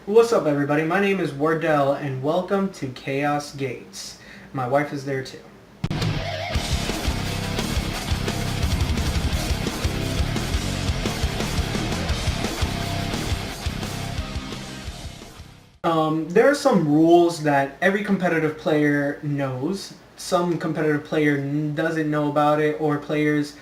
What's up, everybody? My name is Wardell, and welcome to Chaos Gates. My wife is there too. There are some rules that every competitive player knows. Some competitive player doesn't know about it, or players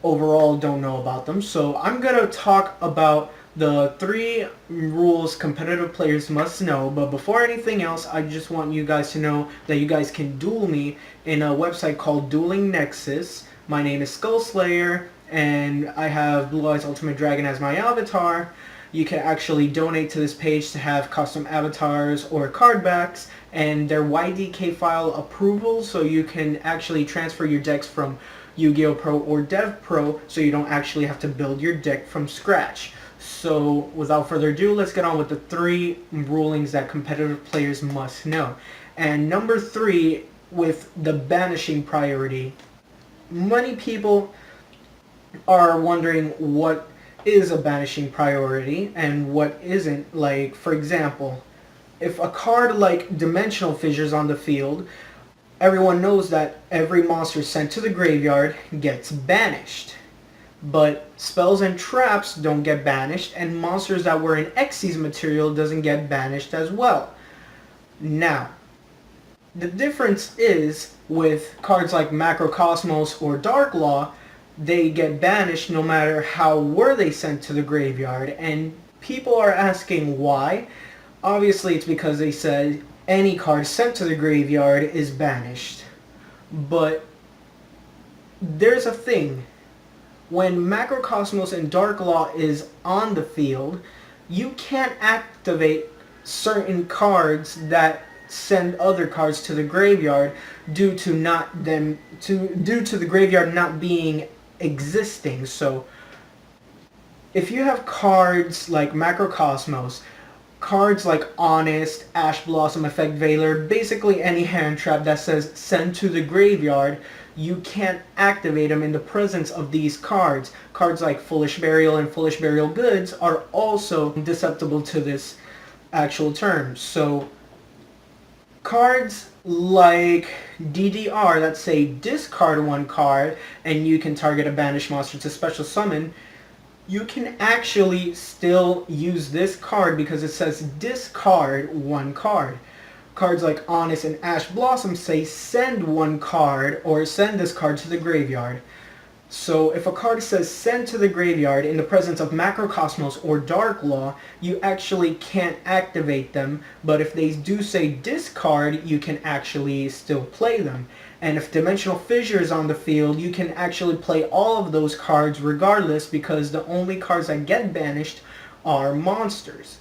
overall don't know about them. So I'm going to talk about the 3 rules competitive players must know. But before anything else, I just want you guys to know that you guys can duel me in a website called Dueling Nexus. My name is Skullslayer, and I have Blue Eyes Ultimate Dragon as my avatar. You can actually donate to this page to have custom avatars or card backs and their YDK file approval, so you can actually transfer your decks from Yu-Gi-Oh! Pro or Dev Pro, so you don't actually have to build your deck from scratch. So without further ado, let's get on with the 3 rulings that competitive players must know. And number 3, with the banishing priority. Many people are wondering what is a banishing priority and what isn't. Like, for example, if a card like Dimensional Fissures on the field, everyone knows that every monster sent to the graveyard gets banished. But spells and traps don't get banished, and monsters that were in Xyz material doesn't get banished as well. Now, the difference is with cards like Macrocosmos or Dark Law, they get banished no matter how were they sent to the graveyard, and people are asking why. Obviously it's because they said any card sent to the graveyard is banished. But there's a thing. When Macrocosmos and Dark Law is on the field, you can't activate certain cards that send other cards to the graveyard due to the graveyard not being existing. So if you have cards like Macrocosmos, cards like Honest, Ash Blossom, Effect Veiler, basically any hand trap that says send to the graveyard, you can't activate them in the presence of these cards. Cards like Foolish Burial and Foolish Burial Goods are also susceptible to this actual term. So cards like DDR that say discard 1 card and you can target a banished monster to special summon, you can actually still use this card because it says discard 1 card. Cards like Honest and Ash Blossom say send 1 card or send this card to the graveyard. So if a card says send to the graveyard in the presence of Macrocosmos or Dark Law, you actually can't activate them, but if they do say discard, you can actually still play them. And if Dimensional Fissure is on the field, you can actually play all of those cards regardless, because the only cards that get banished are monsters.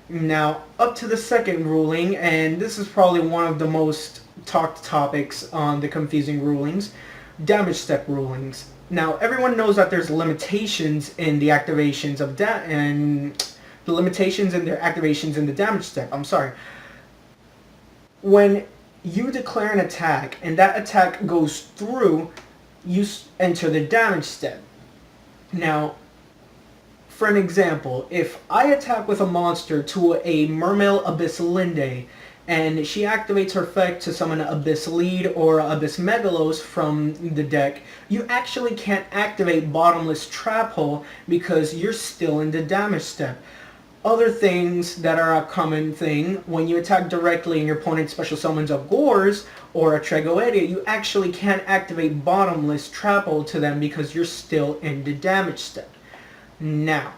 Now, up to the second ruling, and this is probably one of the most talked topics on the confusing rulings, damage step rulings. Now, everyone knows that there's limitations in the activations of the limitations in their activations in the damage step. I'm sorry. When you declare an attack and that attack goes through, you enter the damage step. Now, for an example, if I attack with a monster to a Mermail Abyss Linde, and she activates her effect to summon Abyss Lead or Abyss Megalos from the deck, you actually can't activate Bottomless Trap Hole because you're still in the damage step. Other things that are a common thing, when you attack directly and your opponent special summons a Gores or a Tregoedia, you actually can't activate Bottomless Trap Hole to them because you're still in the damage step. Now,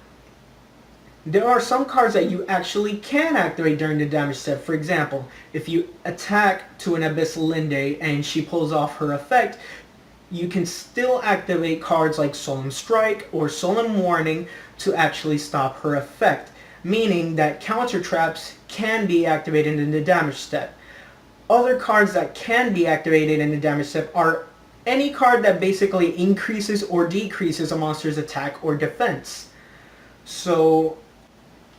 there are some cards that you actually can activate during the damage step. For example, if you attack to an Abyss Linde and she pulls off her effect, you can still activate cards like Solemn Strike or Solemn Warning to actually stop her effect, meaning that counter traps can be activated in the damage step. Other cards that can be activated in the damage step are any card that basically increases or decreases a monster's attack or defense. So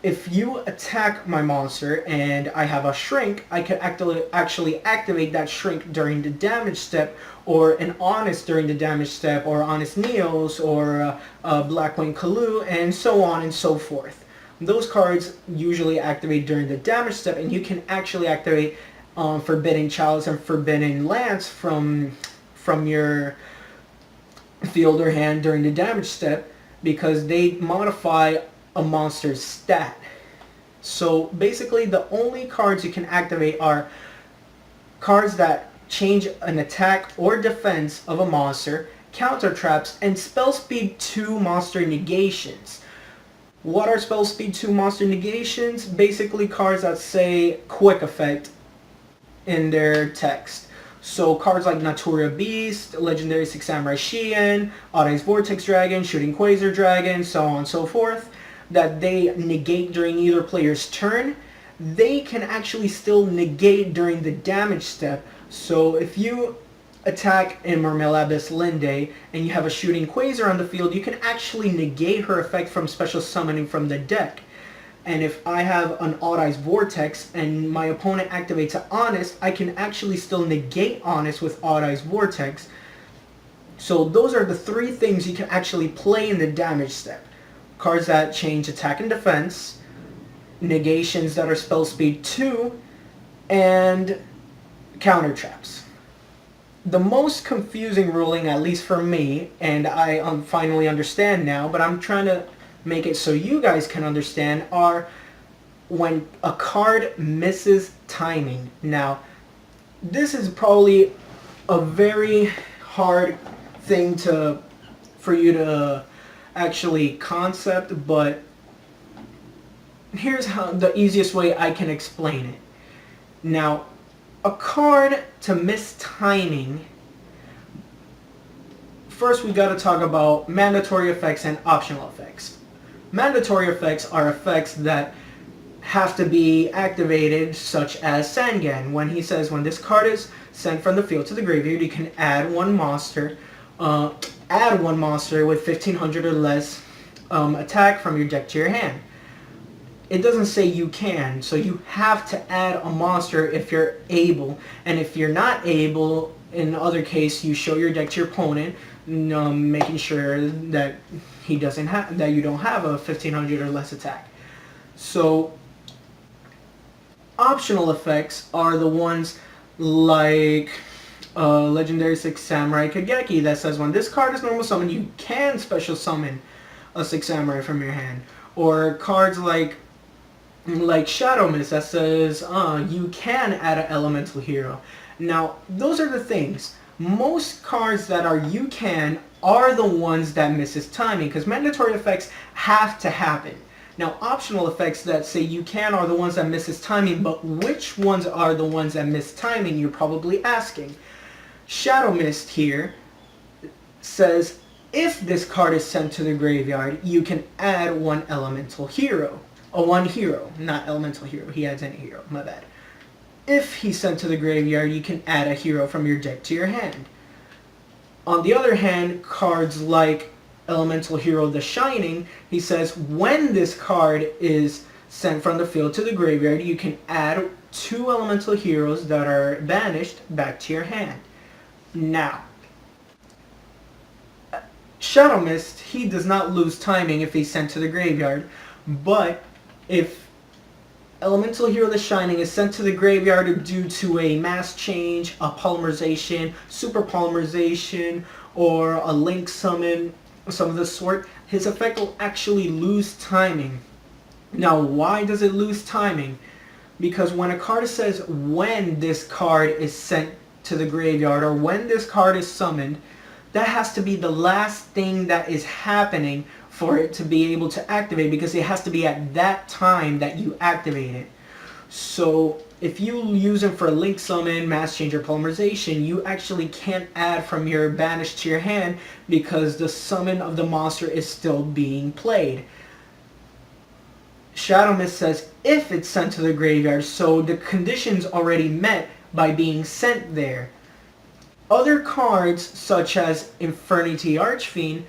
if you attack my monster and I have a Shrink, I can actually activate that Shrink during the damage step, or an Honest during the damage step, or Honest Neos, or Blackwing Kalu, and so on and so forth. Those cards usually activate during the damage step, and you can actually activate Forbidden Chalice and Forbidden Lance from your field or hand during the damage step because they modify a monster's stat. So basically the only cards you can activate are cards that change an attack or defense of a monster, counter traps, and spell speed 2 monster negations. What are spell speed 2 monster negations? Basically cards that say quick effect in their text. So cards like Natura Beast, Legendary 6 Samurai Shien, Odd Eyes Vortex Dragon, Shooting Quasar Dragon, so on and so forth, that they negate during either player's turn, they can actually still negate during the damage step. So if you attack in Mermelabis Linde and you have a Shooting Quasar on the field, you can actually negate her effect from special summoning from the deck. And if I have an Odd Eyes Vortex and my opponent activates an Honest, I can actually still negate Honest with Odd Eyes Vortex. So those are the 3 things you can actually play in the damage step. Cards that change attack and defense, negations that are spell speed 2, and counter traps. The most confusing ruling, at least for me, and I finally understand now, but I'm trying to make it so you guys can understand, are when a card misses timing. Now, this is probably a very hard thing for you to actually concept, but here's how the easiest way I can explain it. Now, a card to miss timing, first we got to talk about mandatory effects and optional effects. Mandatory effects are effects that have to be activated, such as Sangan. When he says when this card is sent from the field to the graveyard, you can add one monster with 1500 or less attack from your deck to your hand. It doesn't say you can, so you have to add a monster if you're able. And if you're not able, in the other case, you show your deck to your opponent, making sure that you don't have a 1500 or less attack. So optional effects are the ones like Legendary 6 Samurai Kageki that says when this card is normal summon, you can special summon a 6 Samurai from your hand. Or cards like Shadow Mist that says you can add an elemental hero. Now, those are the things. Most cards that are you can are the ones that misses timing, because mandatory effects have to happen. Now, optional effects that say you can are the ones that misses timing, but which ones are the ones that miss timing, you're probably asking. Shadow Mist here says if this card is sent to the graveyard, you can add one elemental hero. One hero, not elemental hero. He adds any hero, my bad. If he's sent to the graveyard, you can add a hero from your deck to your hand. On the other hand, cards like Elemental Hero The Shining, he says when this card is sent from the field to the graveyard, you can add 2 elemental heroes that are banished back to your hand. Now, Shadow Mist, he does not lose timing if he's sent to the graveyard, but if Elemental Hero The Shining is sent to the graveyard due to a mass change, a polymerization, super polymerization, or a link summon, some of the sort, his effect will actually lose timing. Now, why does it lose timing? Because when a card says when this card is sent to the graveyard or when this card is summoned, that has to be the last thing that is happening for it to be able to activate, because it has to be at that time that you activate it. So if you use it for a link summon, mass change, or polymerization, you actually can't add from your banish to your hand because the summon of the monster is still being played. Shadow Mist says if it's sent to the graveyard, so the condition's already met by being sent there. Other cards, such as Infernity Archfiend,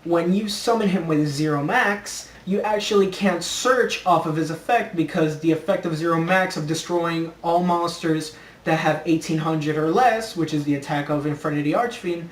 when you summon him with 0 max, you actually can't search off of his effect because the effect of 0 max of destroying all monsters that have 1800 or less, which is the attack of Infernity Archfiend,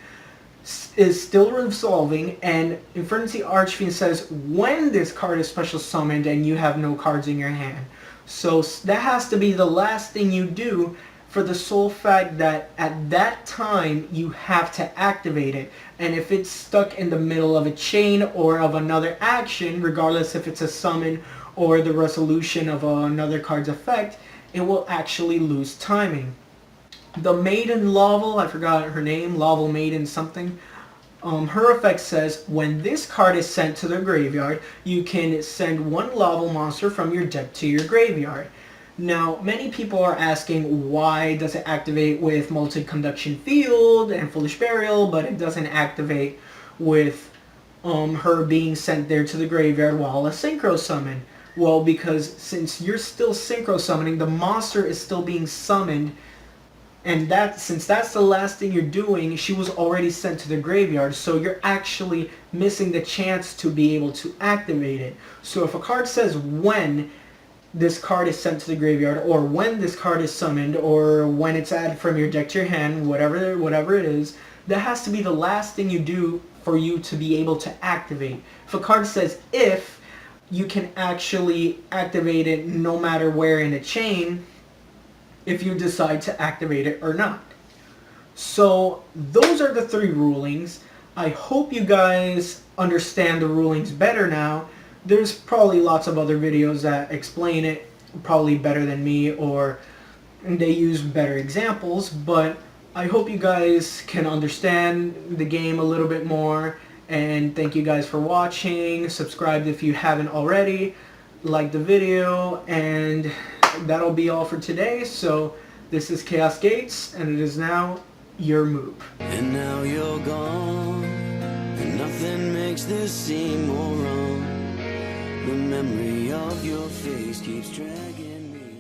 is still resolving, and Infernity Archfiend says when this card is special summoned and you have no cards in your hand. So that has to be the last thing you do, for the sole fact that at that time you have to activate it. And if it's stuck in the middle of a chain or of another action, regardless if it's a summon or the resolution of another card's effect, it will actually lose timing. The Maiden Laval, I forgot her name, Laval Maiden something. Her effect says, when this card is sent to the graveyard, you can send one Laval monster from your deck to your graveyard. Now, many people are asking, why does it activate with Multi-Conduction Field and Foolish Burial, but it doesn't activate with her being sent there to the graveyard while a Synchro Summon? Well, because since you're still Synchro Summoning, the monster is still being summoned, and since that's the last thing you're doing, she was already sent to the graveyard, so you're actually missing the chance to be able to activate it. So if a card says when this card is sent to the graveyard, or when this card is summoned, or when it's added from your deck to your hand, whatever it is, that has to be the last thing you do for you to be able to activate. If a card says if, you can actually activate it no matter where in a chain, if you decide to activate it or not. So those are the 3 rulings. I hope you guys understand the rulings better now. There's probably lots of other videos that explain it probably better than me, or they use better examples, but I hope you guys can understand the game a little bit more, and thank you guys for watching. Subscribe if you haven't already, like the video, and that'll be all for today. So this is Chaos Gates, and it is now your move. And now you're gone, and nothing makes this seem more wrong. The memory of your face keeps dragging me.